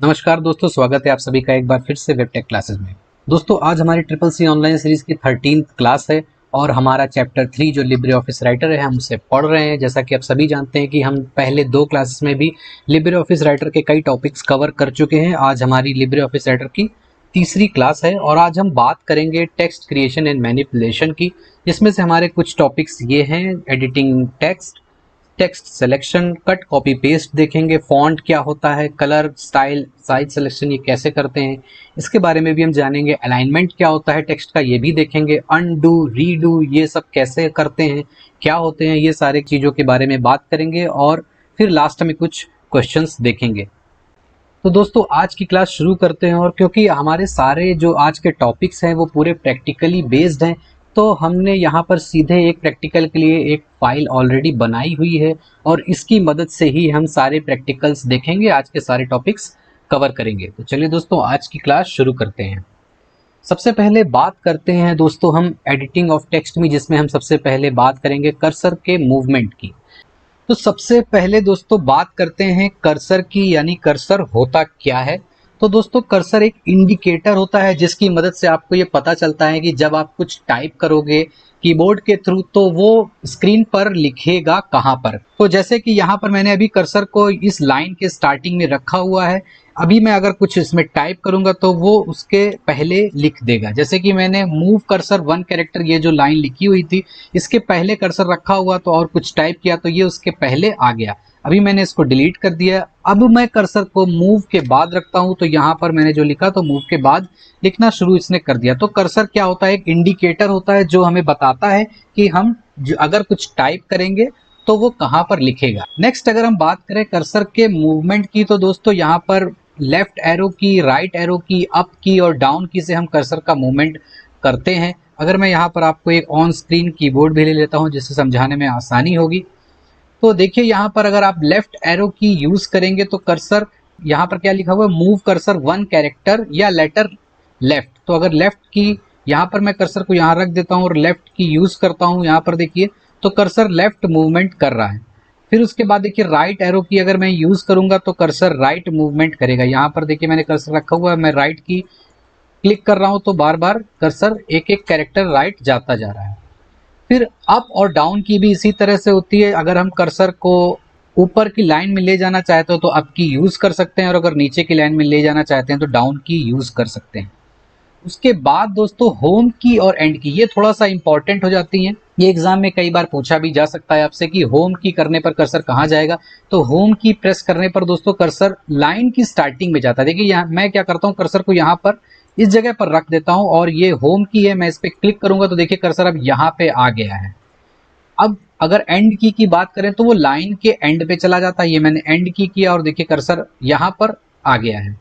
नमस्कार दोस्तों, स्वागत है आप सभी का एक बार फिर से वेबटेक क्लासेस में। दोस्तों आज हमारी ट्रिपल सी ऑनलाइन सीरीज की 13th क्लास है और हमारा चैप्टर 3 जो लिब्रे ऑफिस राइटर है हम उसे पढ़ रहे हैं। जैसा कि आप सभी जानते हैं कि हम पहले 2 क्लासेस में भी लिब्रे ऑफिस राइटर के कई टॉपिक्स कवर कर चुके हैं। आज हमारी लिब्रे ऑफिस राइटर की तीसरी क्लास है और आज हम बात करेंगे टेक्स्ट क्रिएशन एंड मैनिपुलेशन की, जिसमें से हमारे कुछ टॉपिक्स ये हैं: editing text, text selection, cut copy paste देखेंगे, फॉन्ट क्या होता है, कलर स्टाइल साइज सिलेक्शन ये कैसे करते हैं इसके बारे में भी हम जानेंगे, अलाइनमेंट क्या होता है टेक्स्ट का ये भी देखेंगे, अनडू रीडू ये सब कैसे करते हैं, क्या होते हैं, ये सारे चीज़ों के बारे में बात करेंगे और फिर लास्ट में कुछ क्वेश्चंस देखेंगे। तो दोस्तों आज की क्लास शुरू करते हैं और क्योंकि हमारे सारे जो आज के टॉपिक्स हैं वो पूरे प्रैक्टिकली बेस्ड हैं, तो हमने यहाँ पर सीधे एक प्रैक्टिकल के लिए एक फाइल ऑलरेडी बनाई हुई है और इसकी मदद से ही हम सारे प्रैक्टिकल्स देखेंगे, आज के सारे टॉपिक्स कवर करेंगे। तो चलिए दोस्तों आज की क्लास शुरू करते हैं। सबसे पहले बात करते हैं दोस्तों हम एडिटिंग ऑफ टेक्स्ट में, जिसमें हम सबसे पहले बात करेंगे कर्सर के मूवमेंट की। तो सबसे पहले दोस्तों बात करते हैं कर्सर की, यानी कर्सर होता क्या है। तो दोस्तों कर्सर एक इंडिकेटर होता है जिसकी मदद से आपको ये पता चलता है कि जब आप कुछ टाइप करोगे कीबोर्ड के थ्रू तो वो स्क्रीन पर लिखेगा कहाँ पर। तो जैसे कि यहाँ पर मैंने अभी कर्सर को इस लाइन के स्टार्टिंग में रखा हुआ है, अभी मैं अगर कुछ इसमें टाइप करूंगा तो वो उसके पहले लिख देगा। जैसे कि मैंने मूव कर्सर 1 कैरेक्टर, ये जो लाइन लिखी हुई थी इसके पहले कर्सर रखा हुआ तो और कुछ टाइप किया तो ये उसके पहले आ गया। अभी मैंने इसको डिलीट कर दिया। अब मैं कर्सर को मूव के बाद रखता हूं तो यहाँ पर मैंने जो लिखा तो मूव के बाद लिखना शुरू इसने कर दिया। तो कर्सर क्या होता है? एक इंडिकेटर होता है जो हमें बताता है कि हम अगर कुछ टाइप करेंगे तो वो कहाँ पर लिखेगा। नेक्स्ट अगर हम बात करें कर्सर के मूवमेंट की, तो दोस्तों यहाँ पर लेफ्ट एरो की, राइट एरो की, अप की और डाउन की से हम कर्सर का मूवमेंट करते हैं। अगर मैं यहाँ पर आपको एक ऑन स्क्रीन कीबोर्ड भी ले लेता हूँ जिससे समझाने में आसानी होगी, तो देखिए यहाँ पर अगर आप लेफ्ट एरो की यूज करेंगे तो कर्सर यहाँ पर क्या लिखा हुआ है, मूव कर्सर 1 कैरेक्टर या लेटर लेफ्ट। तो अगर लेफ्ट की यहाँ पर मैं कर्सर को यहाँ रख देता हूँ और लेफ्ट की यूज करता हूँ, यहाँ पर देखिए तो कर्सर लेफ्ट मूवमेंट कर रहा है। फिर उसके बाद देखिए राइट एरो की अगर मैं यूज करूंगा तो कर्सर राइट मूवमेंट करेगा। यहाँ पर देखिए मैंने कर्सर रखा हुआ है, मैं राइट की क्लिक कर रहा हूँ तो बार बार कर्सर एक एक कैरेक्टर राइट जाता जा रहा है। फिर अप और डाउन की भी इसी तरह से होती है। अगर हम कर्सर को ऊपर की लाइन में ले जाना चाहते हो तो अप की यूज कर सकते हैं और अगर नीचे की लाइन में ले जाना चाहते हैं तो डाउन की यूज कर सकते हैं। उसके बाद दोस्तों होम की और एंड की, ये थोड़ा सा इंपॉर्टेंट हो जाती हैं। ये एग्जाम में कई बार पूछा भी जा सकता है आपसे कि होम की करने पर कर्सर कहाँ जाएगा। तो होम की प्रेस करने पर दोस्तों कर्सर लाइन की स्टार्टिंग में जाता है। देखिए यहाँ मैं क्या करता हूँ, कर्सर को यहाँ पर इस जगह पर रख देता हूँ और ये होम की है, मैं इस पर क्लिक करूंगा तो देखिए कर्सर अब यहाँ पे आ गया है। अब अगर एंड की बात करें तो वो लाइन के एंड पे चला जाता है। ये मैंने एंड की किया और देखिए कर्सर यहाँ पर आ गया है।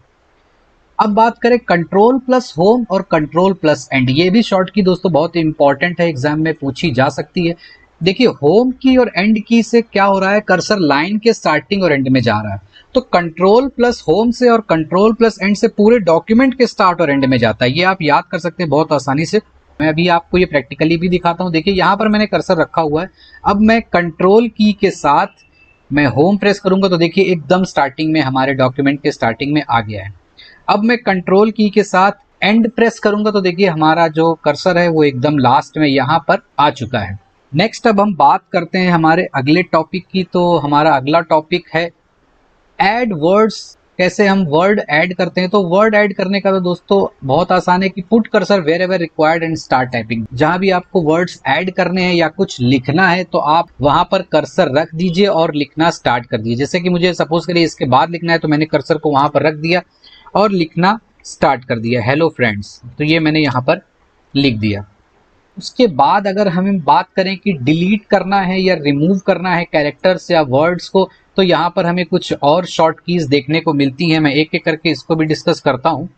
अब बात करें कंट्रोल प्लस होम और कंट्रोल प्लस एंड, ये भी शॉर्ट की दोस्तों बहुत इंपॉर्टेंट है, एग्जाम में पूछी जा सकती है। देखिए होम की और एंड की से क्या हो रहा है, कर्सर लाइन के स्टार्टिंग और एंड में जा रहा है। तो कंट्रोल प्लस होम से और कंट्रोल प्लस एंड से पूरे डॉक्यूमेंट के स्टार्ट और एंड में जाता है। ये आप याद कर सकते हैं बहुत आसानी से। मैं अभी आपको ये प्रैक्टिकली भी दिखाता हूँ। देखिए यहाँ पर मैंने कर्सर रखा हुआ है। अब मैं कंट्रोल की के साथ मैं होम प्रेस करूंगा तो देखिए एकदम स्टार्टिंग में हमारे डॉक्यूमेंट के स्टार्टिंग में आ गया है। अब मैं कंट्रोल की के साथ एंड प्रेस करूंगा तो देखिए हमारा जो कर्सर है वो एकदम लास्ट में यहाँ पर आ चुका है। नेक्स्ट अब हम बात करते हैं हमारे अगले टॉपिक की। तो हमारा अगला टॉपिक है ऐड वर्ड्स, कैसे हम वर्ड ऐड करते हैं। तो वर्ड ऐड करने का तो दोस्तों बहुत आसान है कि put cursor wherever required and start typing. जहां भी आपको वर्ड्स ऐड करने हैं या कुछ लिखना है तो आप वहां पर कर्सर रख दीजिए और लिखना स्टार्ट कर दीजिए। जैसे कि मुझे सपोज करिए इसके बाद लिखना है तो मैंने कर्सर को वहां पर रख दिया और लिखना स्टार्ट कर दिया, हेलो फ्रेंड्स। तो ये मैंने यहाँ पर लिख दिया। उसके बाद अगर हमें बात करें कि डिलीट करना है या रिमूव करना है कैरेक्टर्स या वर्ड्स को, तो यहाँ पर हमें कुछ और शॉर्ट कीज देखने को मिलती हैं। मैं एक एक करके इसको भी डिस्कस करता हूँ।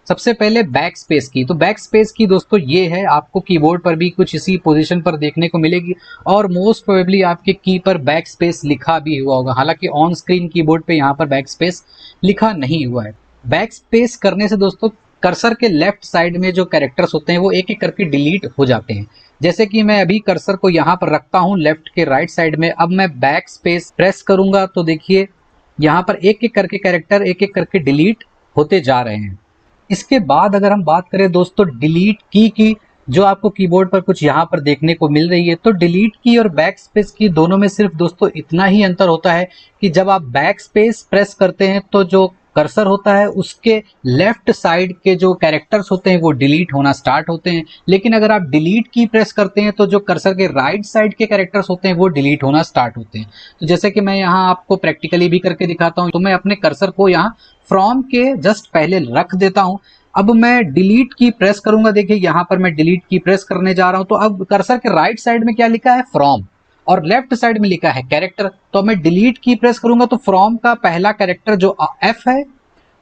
सबसे पहले बैक स्पेस की। तो बैक स्पेस की दोस्तों ये है, आपको कीबोर्ड पर भी कुछ इसी पोजीशन पर देखने को मिलेगी और मोस्ट प्रोबेबली आपके की पर बैक स्पेस लिखा भी हुआ होगा। हालांकि ऑन स्क्रीन कीबोर्ड पे यहाँ पर बैक स्पेस लिखा नहीं हुआ है। बैक स्पेस करने से दोस्तों कर्सर के लेफ्ट साइड में जो कैरेक्टर्स होते हैं वो एक एक करके डिलीट हो जाते हैं। जैसे कि मैं अभी कर्सर को यहाँ पर रखता हूँ लेफ्ट के राइट साइड में। अब मैं बैक स्पेस प्रेस करूंगा तो देखिए यहाँ पर एक एक करके कैरेक्टर एक एक करके डिलीट होते जा रहे हैं। इसके बाद अगर हम बात करें दोस्तों डिलीट की जो आपको कीबोर्ड पर कुछ यहाँ पर देखने को मिल रही है, तो डिलीट की और बैक स्पेस की दोनों में सिर्फ दोस्तों इतना ही अंतर होता है कि जब आप बैक स्पेस प्रेस करते हैं तो जो कर्सर होता है उसके लेफ्ट साइड के जो कैरेक्टर्स होते हैं वो डिलीट होना स्टार्ट होते हैं, लेकिन अगर आप डिलीट की प्रेस करते हैं तो जो कर्सर के राइट साइड के कैरेक्टर्स होते हैं वो डिलीट होना स्टार्ट होते हैं। तो जैसे कि मैं यहाँ आपको प्रैक्टिकली भी करके दिखाता हूँ, तो मैं अपने कर्सर को यहाँ फ्रॉम के जस्ट पहले रख देता हूँ। अब मैं डिलीट की प्रेस करूंगा, देखिए यहाँ पर मैं डिलीट की प्रेस करने जा रहा हूं, तो अब कर्सर के राइट साइड में क्या लिखा है, फ्रॉम, और लेफ्ट साइड में लिखा है कैरेक्टर। तो मैं डिलीट की प्रेस करूंगा तो फ्रॉम का पहला कैरेक्टर जो एफ है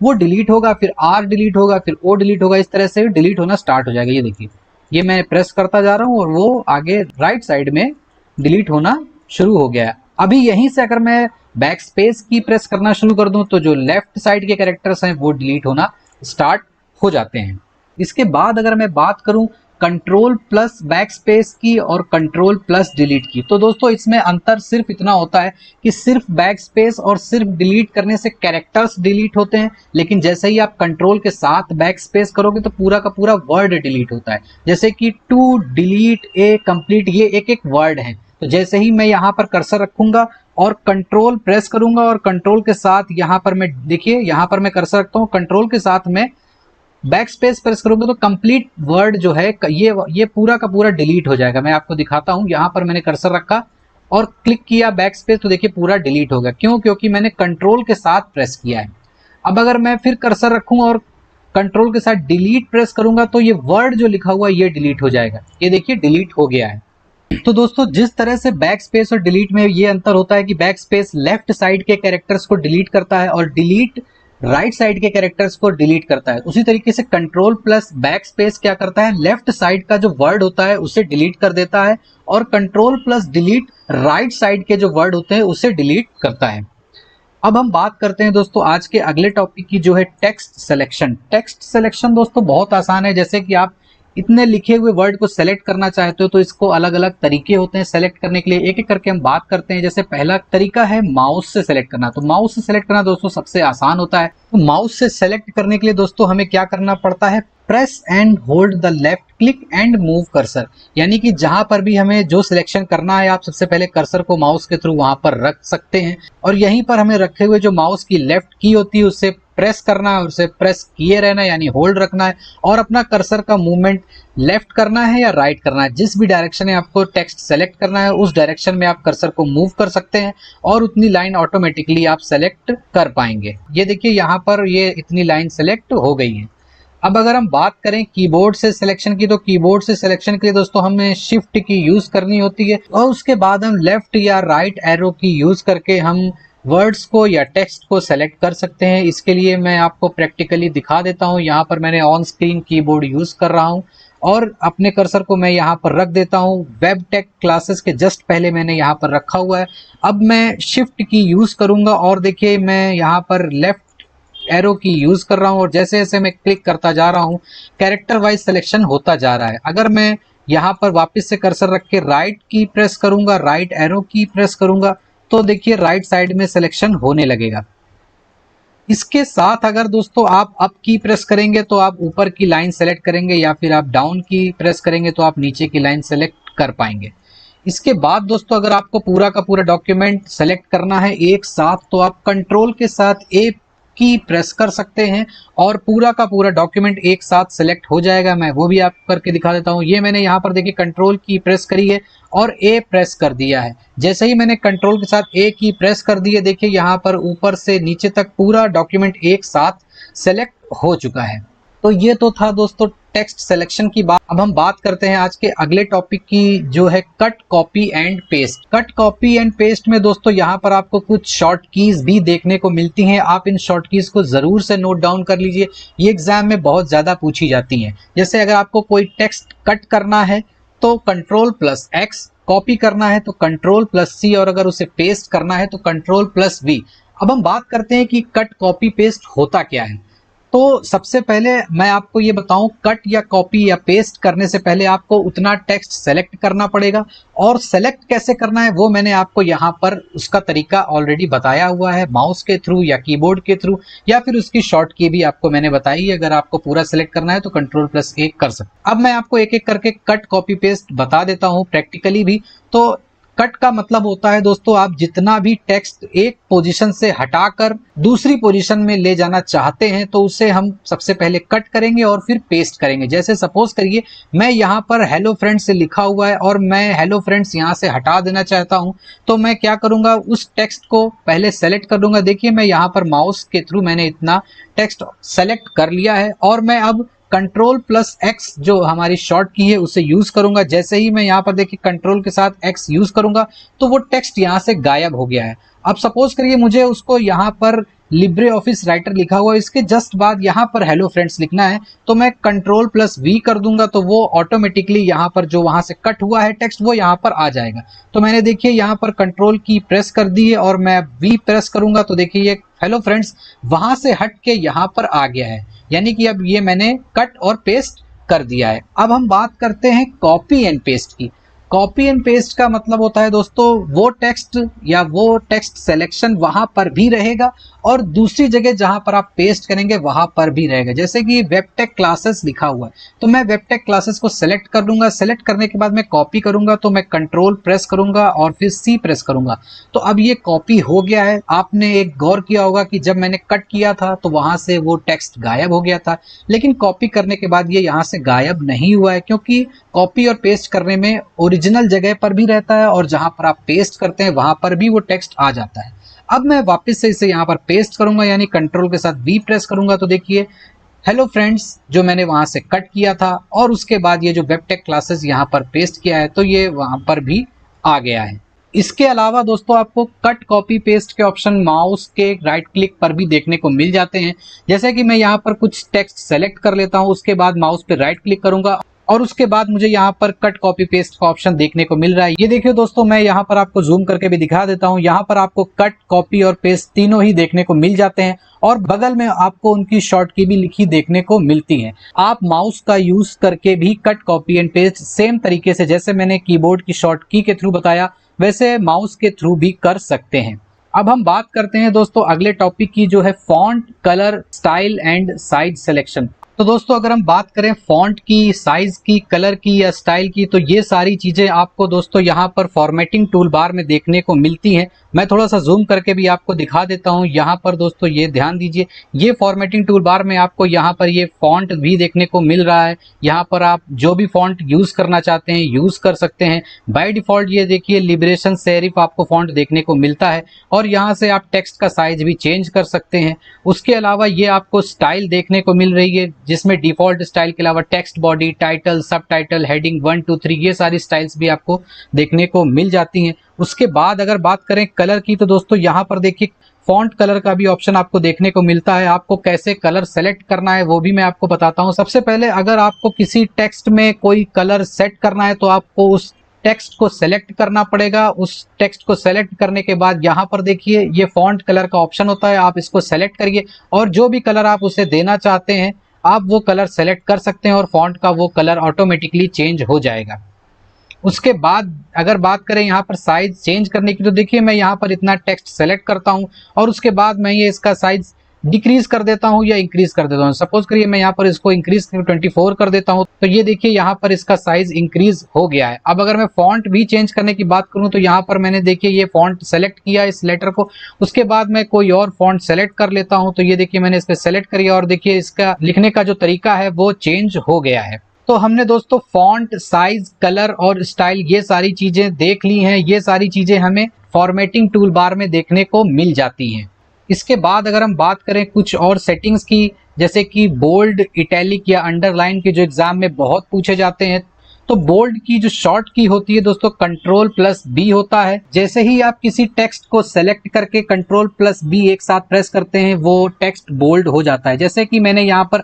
वो डिलीट होगा, फिर आर डिलीट होगा, फिर ओ डिलीट होगा, इस तरह से डिलीट होना स्टार्ट हो जाएगा। ये देखिए, ये मैं प्रेस करता जा रहा हूँ और वो आगे राइट साइड में डिलीट होना शुरू हो गया। अभी यहीं से अगर मैं बैक स्पेस की प्रेस करना शुरू कर दूं तो जो लेफ्ट साइड के कैरेक्टर्स हैं वो डिलीट होना स्टार्ट हो जाते हैं। इसके बाद अगर मैं बात करूं कंट्रोल प्लस बैक स्पेस की और कंट्रोल प्लस डिलीट की, तो दोस्तों इसमें अंतर सिर्फ इतना होता है कि सिर्फ बैक स्पेस और सिर्फ डिलीट करने से कैरेक्टर्स डिलीट होते हैं, लेकिन जैसे ही आप कंट्रोल के साथ बैक स्पेस करोगे तो पूरा का पूरा वर्ड डिलीट होता है। जैसे कि टू, डिलीट, ए, कंप्लीट, ये एक एक वर्ड है। तो जैसे ही मैं यहाँ पर कर्सर रखूंगा और कंट्रोल प्रेस करूंगा और कंट्रोल के साथ यहाँ पर मैं, देखिए यहाँ पर मैं कर्सर रखता हूँ, कंट्रोल के साथ में बैक स्पेस प्रेस करोगे तो कंप्लीट वर्ड जो है ये पूरा का पूरा डिलीट हो जाएगा। मैं आपको दिखाता हूं, यहां पर मैंने कर्सर रखा और क्लिक किया बैक स्पेस, तो देखिए पूरा डिलीट हो गया। क्यों? क्योंकि मैंने कंट्रोल के साथ प्रेस किया है। अब अगर मैं फिर कर्सर रखूं और कंट्रोल के साथ डिलीट प्रेस करूंगा तो ये वर्ड जो लिखा हुआ है ये डिलीट हो जाएगा। ये देखिए डिलीट हो गया है। तो दोस्तों जिस तरह से बैक स्पेस और डिलीट में ये अंतर होता है कि बैक स्पेस लेफ्ट साइड के कैरेक्टर्स को डिलीट करता है और डिलीट राइट साइड के कैरेक्टर्स को डिलीट करता है, उसी तरीके से कंट्रोल प्लस बैक स्पेस क्या करता है, लेफ्ट साइड का जो वर्ड होता है उसे डिलीट कर देता है और control plus delete right side के जो वर्ड होते हैं उसे डिलीट करता है। अब हम बात करते हैं दोस्तों आज के अगले टॉपिक की, जो है टेक्स्ट सिलेक्शन। टेक्स्ट सिलेक्शन दोस्तों बहुत आसान है। जैसे कि आप इतने लिखे हुए वर्ड को सेलेक्ट करना चाहते हो तो इसको अलग अलग तरीके होते हैं सेलेक्ट करने के लिए। एक एक करके हम बात करते हैं। जैसे पहला तरीका है माउस से सेलेक्ट करना। तो माउस से सेलेक्ट करना दोस्तों सबसे आसान होता है। तो माउस से सेलेक्ट करने के लिए दोस्तों हमें क्या करना पड़ता है, press and hold the left click and move cursor. यानी कि जहां पर भी हमें जो सिलेक्शन करना है आप सबसे पहले कर्सर को माउस के थ्रू वहां पर रख सकते हैं और यहीं पर हमें रखे हुए जो माउस की लेफ्ट की होती है उससे प्रेस करना है, उसे प्रेस किए रहना है यानी होल्ड रखना है और अपना कर्सर का मूवमेंट लेफ्ट करना है या राइट करना है। जिस भी डायरेक्शन में आपको टेक्स्ट सेलेक्ट करना है उस डायरेक्शन में आप कर्सर को मूव कर सकते हैं और उतनी लाइन ऑटोमेटिकली आप सेलेक्ट कर पाएंगे। ये देखिए यहाँ पर ये इतनी लाइन सेलेक्ट हो गई है। अब अगर हम बात करें कीबोर्ड से सिलेक्शन की, तो कीबोर्ड से सिलेक्शन के लिए दोस्तों हमें शिफ्ट की यूज करनी होती है और उसके बाद हम लेफ्ट या राइट एरो की यूज करके हम वर्ड्स को या टेक्स्ट को सेलेक्ट कर सकते हैं। इसके लिए मैं आपको प्रैक्टिकली दिखा देता हूं। यहाँ पर मैंने ऑन स्क्रीन कीबोर्ड यूज कर रहा हूं और अपने कर्सर को मैं यहाँ पर रख देता हूँ। वेब टेक क्लासेस के जस्ट पहले मैंने यहाँ पर रखा हुआ है। अब मैं शिफ्ट की यूज करूंगा और देखिए मैं यहाँ पर लेफ्ट एरो की यूज कर रहा हूँ और जैसे जैसे मैं क्लिक करता जा रहा हूँ कैरेक्टर वाइज सिलेक्शन होता जा रहा है। अगर मैं यहाँ पर वापस से कर्सर रख के राइट की प्रेस करूंगा, राइट एरो की प्रेस करूंगा, तो देखिए राइट साइड में सिलेक्शन होने लगेगा। इसके साथ अगर दोस्तों आप अप की प्रेस करेंगे तो आप ऊपर की लाइन सेलेक्ट करेंगे या फिर आप डाउन की प्रेस करेंगे तो आप नीचे की लाइन सेलेक्ट कर पाएंगे। इसके बाद दोस्तों अगर आपको पूरा का पूरा डॉक्यूमेंट सेलेक्ट करना है एक साथ तो आप कंट्रोल के साथ ए की प्रेस कर सकते हैं और पूरा का पूरा डॉक्यूमेंट एक साथ सेलेक्ट हो जाएगा। मैं वो भी आपको करके दिखा देता हूँ। ये मैंने यहाँ पर देखिए कंट्रोल की प्रेस करी है और ए प्रेस कर दिया है। जैसे ही मैंने कंट्रोल के साथ ए की प्रेस कर दी है देखिए यहाँ पर ऊपर से नीचे तक पूरा डॉक्यूमेंट एक साथ सेलेक्ट हो चुका है। तो ये तो था दोस्तों टेक्स्ट सिलेक्शन की बात। अब हम बात करते हैं आज के अगले टॉपिक की, जो है cut, copy and paste. Cut, copy and paste में दोस्तों यहाँ पर आपको कुछ शॉर्ट कीज भी देखने को मिलती हैं। आप इन शॉर्ट कीज को जरूर से नोट डाउन कर लीजिए, ये एग्जाम में बहुत ज्यादा पूछी जाती हैं। जैसे अगर आपको कोई टेक्स्ट कट करना है तो कंट्रोल प्लस एक्स, कॉपी करना है तो कंट्रोल प्लस सी और अगर उसे पेस्ट करना है तो कंट्रोल प्लस वी। अब हम बात करते हैं कि कट, कॉपी, पेस्ट होता क्या है। तो सबसे पहले मैं आपको ये बताऊं, कट या कॉपी या पेस्ट करने से पहले आपको उतना टेक्स्ट सेलेक्ट करना पड़ेगा, और सेलेक्ट कैसे करना है वो मैंने आपको यहाँ पर उसका तरीका ऑलरेडी बताया हुआ है, माउस के थ्रू या कीबोर्ड के थ्रू, या फिर उसकी शॉर्ट की भी आपको मैंने बताई है। अगर आपको पूरा सेलेक्ट करना है तो Ctrl+A कर सकते। अब मैं आपको एक एक करके कट कॉपी पेस्ट बता देता हूँ प्रैक्टिकली भी। तो कट का मतलब होता है दोस्तों, आप जितना भी टेक्स्ट एक पोजीशन से हटाकर दूसरी पोजीशन में ले जाना चाहते हैं तो उसे हम सबसे पहले कट करेंगे और फिर पेस्ट करेंगे। जैसे सपोज करिए मैं यहाँ पर हेलो फ्रेंड्स से लिखा हुआ है और मैं हेलो फ्रेंड्स यहाँ से हटा देना चाहता हूँ, तो मैं क्या करूंगा, उस टेक्स्ट को पहले सेलेक्ट कर लूंगा। देखिए मैं यहाँ पर माउस के थ्रू मैंने इतना टेक्स्ट सेलेक्ट कर लिया है, और मैं अब Ctrl+X जो हमारी शॉर्ट की है उसे यूज करूंगा। जैसे ही मैं यहाँ पर देखिए कंट्रोल के साथ X यूज करूंगा तो वो टेक्स्ट यहाँ से गायब हो गया है। अब सपोज करिए मुझे उसको यहाँ पर लिब्रे ऑफिस राइटर लिखा हुआ है, इसके जस्ट बाद यहाँ पर हेलो फ्रेंड्स लिखना है, तो मैं Ctrl+V कर दूंगा तो वो ऑटोमेटिकली यहाँ पर जो वहां से कट हुआ है टेक्स्ट वो यहाँ पर आ जाएगा। तो मैंने देखिए यहाँ पर कंट्रोल की प्रेस कर दी है और मैं V प्रेस करूंगा तो देखिए ये हेलो फ्रेंड्स वहां से हट के यहाँ पर आ गया है, यानी कि अब ये मैंने कट और पेस्ट कर दिया है। अब हम बात करते हैं कॉपी एंड पेस्ट की। कॉपी एंड पेस्ट का मतलब होता है दोस्तों, वो टेक्स्ट या वो टेक्स्ट सिलेक्शन वहां पर भी रहेगा और दूसरी जगह जहां पर आप पेस्ट करेंगे वहां पर भी रहेगा। जैसे कि वेबटेक क्लासेस लिखा हुआ है तो मैं वेबटेक क्लासेस को सेलेक्ट कर लूंगा, सेलेक्ट करने के बाद मैं कॉपी करूंगा तो मैं कंट्रोल प्रेस करूंगा और फिर C प्रेस करूंगा, तो अब ये कॉपी हो गया है। आपने एक गौर किया होगा कि जब मैंने कट किया था तो वहां से वो टेक्स्ट गायब हो गया था, लेकिन कॉपी करने के बाद ये यहाँ से गायब नहीं हुआ है, क्योंकि कॉपी और पेस्ट करने में ओरिजिनल जगह पर भी रहता है और जहां पर आप पेस्ट करते हैं वहां पर भी वो टेक्स्ट आ जाता है। अब मैं वापस से इसे यहाँ पर पेस्ट करूंगा, यानी कंट्रोल के साथ V प्रेस करूंगा तो देखिए हेलो फ्रेंड्स जो मैंने वहां से कट किया था और उसके बाद ये जो वेबटेक क्लासेस यहाँ पर पेस्ट किया है तो ये वहां पर भी आ गया है। इसके अलावा दोस्तों आपको कट कॉपी पेस्ट के ऑप्शन माउस के राइट क्लिक पर भी देखने को मिल जाते हैं। जैसे कि मैं यहाँ पर कुछ टेक्स्ट सेलेक्ट कर लेता हूँ, उसके बाद माउस पे राइट क्लिक करूंगा और उसके बाद मुझे यहाँ पर कट कॉपी पेस्ट का ऑप्शन देखने को मिल रहा है। ये देखिए दोस्तों, मैं यहाँ पर आपको जूम करके भी दिखा देता हूँ। यहाँ पर आपको कट कॉपी और पेस्ट तीनों ही देखने को मिल जाते हैं और बगल में आपको उनकी शॉर्ट की भी लिखी देखने को मिलती है। आप माउस का यूज करके भी cut copy and paste same तरीके से, जैसे मैंने कीबोर्ड की शॉर्ट की के थ्रू बताया, वैसे माउस के थ्रू भी कर सकते हैं। अब हम बात करते हैं दोस्तों अगले टॉपिक की, जो है font, colour, style and size selection. तो दोस्तों अगर हम बात करें फॉन्ट की, साइज की, कलर की या स्टाइल की, तो ये सारी चीजें आपको दोस्तों यहाँ पर फॉर्मेटिंग टूल बार में देखने को मिलती हैं। मैं थोड़ा सा जूम करके भी आपको दिखा देता हूँ। यहाँ पर दोस्तों ये ध्यान दीजिए, ये फॉर्मेटिंग टूल बार में आपको यहाँ पर ये फॉन्ट भी देखने को मिल रहा है। यहाँ पर आप जो भी फॉन्ट यूज करना चाहते हैं यूज कर सकते हैं। बाय डिफॉल्ट ये देखिए लिबरेशन सेरिफ आपको फॉन्ट देखने को मिलता है और यहाँ से आप टेक्स्ट का साइज भी चेंज कर सकते हैं। उसके अलावा ये आपको स्टाइल देखने को मिल रही है, जिसमें डिफॉल्ट स्टाइल के अलावा टेक्स्ट बॉडी, टाइटल, सब टाइटल, हेडिंग 1 2 3 ये सारी स्टाइल्स भी आपको देखने को मिल जाती हैं। उसके बाद अगर बात करें कलर की, तो दोस्तों यहाँ पर देखिए फॉन्ट कलर का भी ऑप्शन आपको देखने को मिलता है। आपको कैसे कलर सेलेक्ट करना है वो भी मैं आपको बताता हूँ। सबसे पहले अगर आपको किसी टेक्स्ट में कोई कलर सेट करना है तो आपको उस टेक्स्ट को सेलेक्ट करना पड़ेगा। उस टेक्स्ट को सेलेक्ट करने के बाद यहाँ पर देखिए ये फॉन्ट कलर का ऑप्शन होता है, आप इसको सेलेक्ट करिए और जो भी कलर आप उसे देना चाहते हैं आप वो कलर सेलेक्ट कर सकते हैं और फॉन्ट का वो कलर ऑटोमेटिकली चेंज हो जाएगा। उसके बाद अगर बात करें यहाँ पर साइज चेंज करने की, तो देखिए मैं यहाँ पर इतना टेक्स्ट सेलेक्ट करता हूँ और उसके बाद मैं ये इसका साइज डिक्रीज कर देता हूँ या इंक्रीज कर देता हूँ। सपोज करिए मैं यहाँ पर इसको इंक्रीज 24 कर देता हूँ, तो ये देखिए यहाँ पर इसका साइज इंक्रीज हो गया है। अब अगर मैं फॉन्ट भी चेंज करने की बात करूँ तो यहाँ पर मैंने देखिए ये फॉन्ट सेलेक्ट किया इस लेटर को, उसके बाद मैं कोई और फॉन्ट सेलेक्ट कर लेता हूँ, तो ये देखिए मैंने इस पर सेलेक्ट किया और देखिए इसका लिखने का जो तरीका है वो चेंज हो गया है। तो हमने दोस्तों फॉन्ट, साइज, कलर और स्टाइल ये सारी चीजें देख ली हैं। ये सारी चीजें हमें फॉर्मेटिंग टूल बार में देखने को मिल जाती हैं। इसके बाद अगर हम बात करें कुछ और सेटिंग्स की, जैसे कि बोल्ड, इटैलिक या अंडरलाइन के जो एग्जाम में बहुत पूछे जाते हैं, तो बोल्ड की जो शॉर्ट की होती है दोस्तों Ctrl+B होता है। जैसे ही आप किसी टेक्स्ट को सेलेक्ट करके Ctrl+B एक साथ प्रेस करते हैं वो टेक्स्ट बोल्ड हो जाता है। जैसे कि मैंने यहाँ पर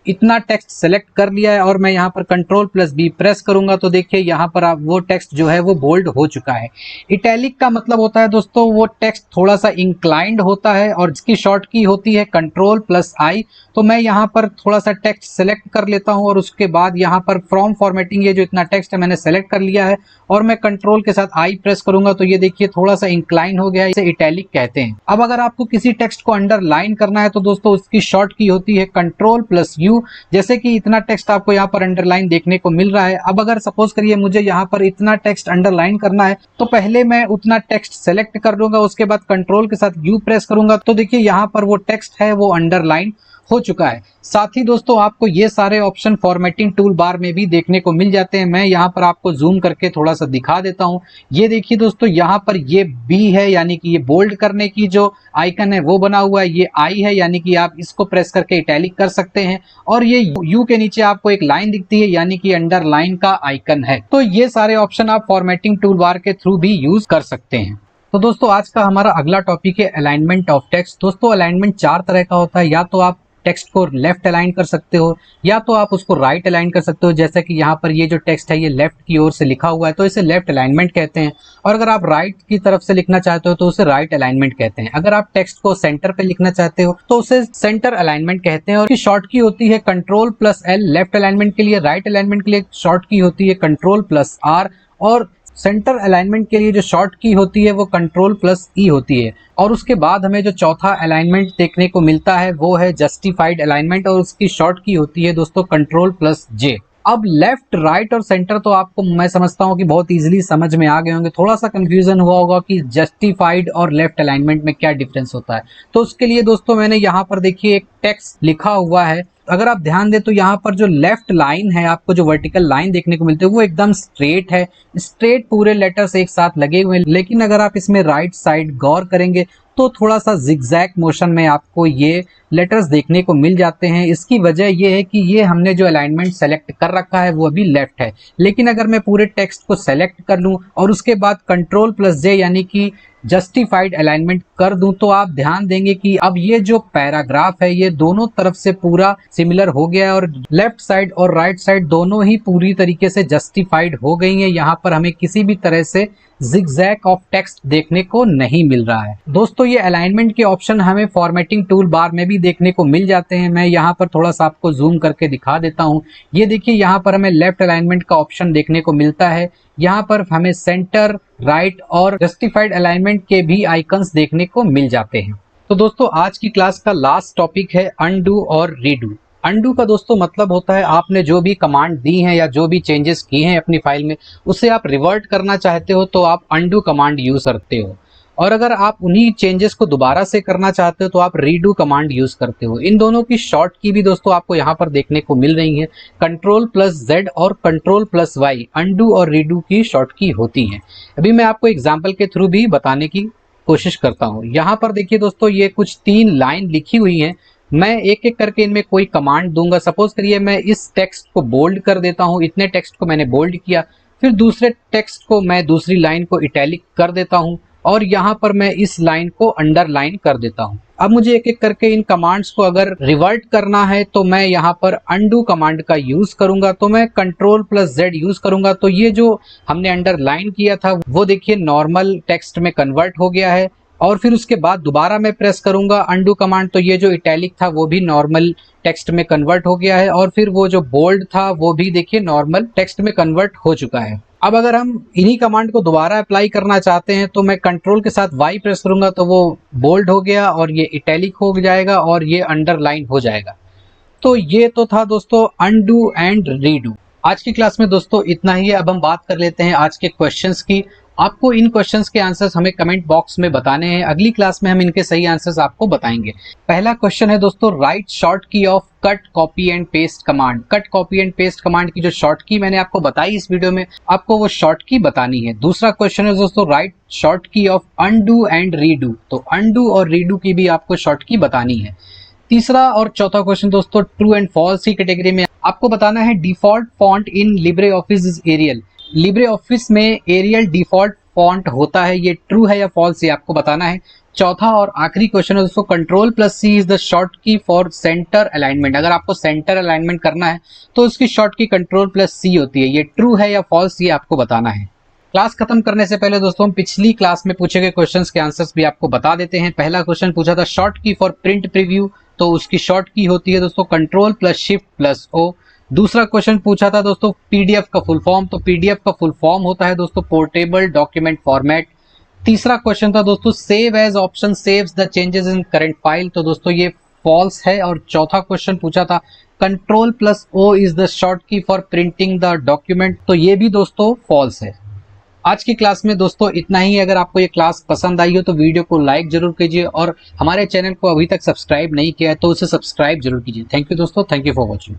इतना टेक्स्ट सेलेक्ट कर लिया है और मैं यहाँ पर Ctrl+B प्रेस करूंगा तो देखिए यहाँ पर आप वो टेक्स्ट जो है वो बोल्ड हो चुका है। इटैलिक का मतलब होता है दोस्तों वो टेक्स्ट थोड़ा सा इंक्लाइंड होता है और इसकी शॉर्ट की होती है Ctrl+I। तो मैं यहाँ पर थोड़ा सा टेक्स्ट सेलेक्ट कर लेता हूँ और उसके बाद यहाँ पर फ्रॉम फॉर्मेटिंग, ये जो इतना टेक्स्ट है मैंने सेलेक्ट कर लिया है और मैं कंट्रोल के साथ आई प्रेस करूंगा तो ये देखिए थोड़ा सा इंक्लाइन हो गया है, इसे इटैलिक कहते हैं। अब अगर आपको किसी टेक्स्ट को अंडरलाइन करना है तो दोस्तों उसकी शॉर्ट की होती है Ctrl+U। जैसे कि इतना टेक्स्ट आपको यहाँ पर अंडरलाइन देखने को मिल रहा है। अब अगर सपोज करिए मुझे यहाँ पर इतना टेक्स्ट अंडरलाइन करना है तो पहले मैं उतना टेक्स्ट सेलेक्ट कर लूंगा, उसके बाद कंट्रोल के साथ U प्रेस करूंगा तो देखिए यहाँ पर वो टेक्स्ट है वो अंडरलाइन हो चुका है। साथ ही दोस्तों आपको ये सारे ऑप्शन फॉर्मेटिंग टूल बार में भी देखने को मिल जाते हैं। मैं यहाँ पर आपको जूम करके थोड़ा सा दिखा देता हूँ। ये देखिए दोस्तों यहाँ पर ये B है यानी कि ये बोल्ड करने की जो आइकन है वो बना हुआ है, ये I है यानी कि आप इसको प्रेस करके इटैलिक कर सकते हैं और ये U के नीचे आपको एक लाइन दिखती है यानी कि अंडरलाइन का आइकन है। तो ये सारे ऑप्शन आप फॉर्मेटिंग टूल बार के थ्रू भी यूज कर सकते हैं। तो दोस्तों आज का हमारा अगला टॉपिक है अलाइनमेंट ऑफ टेक्स्ट। दोस्तों अलाइनमेंट 4 तरह का होता है, या तो आप टेक्स्ट को लेफ्ट अलाइन कर सकते हो या तो आप उसको राइट अलाइन कर सकते हो। जैसे कि यहाँ पर ये जो टेक्स्ट है ये लेफ्ट की ओर से लिखा हुआ है तो इसे लेफ्ट अलाइनमेंट कहते हैं, और अगर आप राइट की तरफ से लिखना चाहते हो तो उसे राइट अलाइनमेंट कहते हैं। अगर आप टेक्स्ट को सेंटर पे लिखना चाहते हो तो उसे सेंटर अलाइनमेंट कहते हैं और इसकी शॉर्ट की होती है Ctrl+L लेफ्ट अलाइनमेंट के लिए। राइट अलाइनमेंट के लिए शॉर्ट की होती है Ctrl+R और सेंटर अलाइनमेंट के लिए जो शॉर्ट की होती है वो Ctrl+E होती है। और उसके बाद हमें जो चौथा अलाइनमेंट देखने को मिलता है वो है जस्टिफाइड अलाइनमेंट और उसकी शॉर्ट की होती है दोस्तों Ctrl+J। अब लेफ्ट, राइट और सेंटर तो आपको मैं समझता हूँ कि बहुत इजीली समझ में आ गए होंगे। थोड़ा सा कंफ्यूजन हुआ होगा कि जस्टिफाइड और लेफ्ट अलाइनमेंट में क्या डिफरेंस होता है। तो उसके लिए दोस्तों मैंने यहाँ पर देखिए एक टेक्स्ट लिखा हुआ है। अगर आप ध्यान दें तो यहाँ पर जो लेफ्ट लाइन है, आपको जो वर्टिकल लाइन देखने को मिलती है वो एकदम स्ट्रेट है, स्ट्रेट पूरे लेटर्स एक साथ लगे हुए हैं। लेकिन अगर आप इसमें राइट साइड गौर करेंगे तो थोड़ा सा जिगजैग मोशन में आपको ये लेटर्स देखने को मिल जाते हैं। इसकी वजह ये है कि ये हमने जो अलाइनमेंट सेलेक्ट कर रखा है वो अभी लेफ्ट है। लेकिन अगर मैं पूरे टेक्स्ट को सेलेक्ट कर लूं और उसके बाद Ctrl+J यानी कि जस्टिफाइड अलाइनमेंट कर दूं तो आप ध्यान देंगे कि अब ये जो पैराग्राफ है ये दोनों तरफ से पूरा सिमिलर हो गया है और लेफ्ट साइड और राइट साइड दोनों ही पूरी तरीके से जस्टिफाइड हो गई हैं। यहाँ पर हमें किसी भी तरह से जिगजैग ऑफ टेक्स्ट देखने को नहीं मिल रहा है। दोस्तों ये अलाइनमेंट के ऑप्शन हमें फॉर्मेटिंग टूल बार में भी देखने को मिल जाते हैं। मैं यहाँ पर थोड़ा सा आपको जूम करके दिखा देता हूँ। ये देखिए यहाँ पर हमें लेफ्ट अलाइनमेंट का ऑप्शन देखने को मिलता है। यहाँ पर हमें सेंटर, राइट और जस्टिफाइड अलाइनमेंट के भी आइकन्स देखने को मिल जाते हैं। तो दोस्तों आज की क्लास का लास्ट टॉपिक है अनडू और रीडू। अनडू का दोस्तों मतलब होता है आपने जो भी कमांड दी है या जो भी चेंजेस किए हैं अपनी फाइल में उसे आप रिवर्ट करना चाहते हो तो आप अनडू कमांड यूज करते हो, और अगर आप उन्हीं चेंजेस को दोबारा से करना चाहते हो तो आप रीडू कमांड यूज करते हो। इन दोनों की शॉर्ट की भी दोस्तों आपको यहाँ पर देखने को मिल रही है, Ctrl+Z और Ctrl+Y अनडू और रीडू की शॉर्ट की होती है। अभी मैं आपको एग्जाम्पल के थ्रू भी बताने की कोशिश करता हूँ। यहाँ पर देखिए दोस्तों ये कुछ 3 लाइन लिखी हुई है। मैं एक एक करके इनमें कोई कमांड दूंगा। सपोज करिए मैं इस टेक्स्ट को बोल्ड कर देता हूँ, इतने टेक्स्ट को मैंने बोल्ड किया, फिर दूसरे टेक्स्ट को मैं दूसरी लाइन को इटैलिक कर देता हूँ और यहाँ पर मैं इस लाइन को अंडरलाइन कर देता हूँ। अब मुझे एक एक करके इन कमांड्स को अगर रिवर्ट करना है तो मैं यहाँ पर अनडू कमांड का यूज करूंगा। तो मैं Ctrl+Z यूज करूंगा तो ये जो हमने अंडरलाइन किया था वो देखिए नॉर्मल टेक्स्ट में कन्वर्ट हो गया है, और फिर उसके बाद दोबारा मैं प्रेस करूंगा अनडू कमांड तो ये जो इटैलिक था वो भी नॉर्मल टेक्स्ट में कन्वर्ट हो गया है, और फिर वो जो बोल्ड था वो भी देखिए नॉर्मल टेक्स्ट में कन्वर्ट हो चुका है। अब अगर हम इन्हीं कमांड को दोबारा अप्लाई करना चाहते हैं तो मैं कंट्रोल के साथ Y प्रेस करूंगा तो वो बोल्ड हो गया और ये इटैलिक हो जाएगा और ये अंडरलाइन हो जाएगा। तो ये तो था दोस्तों अनडू एंड रीडू। आज की क्लास में दोस्तों इतना ही है। अब हम बात कर लेते हैं आज के क्वेश्चंस की। आपको इन क्वेश्चंस के आंसर्स हमें कमेंट बॉक्स में बताने हैं। अगली क्लास में हम इनके सही आंसर्स आपको बताएंगे। पहला क्वेश्चन है दोस्तों राइट शॉर्ट की of cut copy and paste command. Cut copy and paste command की जो शॉर्ट की मैंने आपको बताई इस वीडियो में, आपको वो शॉर्ट की बतानी है। दूसरा क्वेश्चन है दोस्तों राइट शॉर्ट की ऑफ अनडू एंड रीडू। तो अनडू और रीडू की भी आपको शॉर्ट की बतानी है। तीसरा और चौथा क्वेश्चन दोस्तों ट्रू एंड फॉल्स की कैटेगरी में आपको बताना है default font in Libre Office is Arial. Libre Office में एरियल डिफॉल्ट फॉन्ट होता है, ये ट्रू है या फॉल्स ये आपको बताना है। चौथा और आखिरी क्वेश्चन है दोस्तों, control plus C is the short key for centre alignment. अगर आपको सेंटर अलाइनमेंट करना है तो उसकी शॉर्ट की कंट्रोल प्लस सी होती है। ये ट्रू है या फॉल्स, ये आपको बताना है। क्लास खत्म करने से पहले दोस्तों हम पिछली क्लास में पूछे गए क्वेश्चंस के आंसर्स भी आपको बता देते हैं। पहला क्वेश्चन पूछा था short key for print preview, तो उसकी शॉर्ट की होती है दोस्तों control plus shift plus O. दूसरा क्वेश्चन पूछा था दोस्तों पीडीएफ का फुल फॉर्म, तो पीडीएफ का फुल फॉर्म होता है दोस्तों पोर्टेबल डॉक्यूमेंट फॉर्मेट। तीसरा क्वेश्चन था दोस्तों save as option saves the changes in current file, तो दोस्तों ये फॉल्स है। और चौथा क्वेश्चन पूछा था control plus O is the short key for printing the document, तो ये भी दोस्तों फॉल्स है। आज की क्लास में दोस्तों इतना ही। अगर आपको ये क्लास पसंद आई हो तो वीडियो को लाइक जरूर कीजिए और हमारे चैनल को अभी तक सब्सक्राइब नहीं किया है तो उसे सब्सक्राइब जरूर कीजिए। थैंक यू दोस्तों, थैंक यू फॉर वॉचिंग।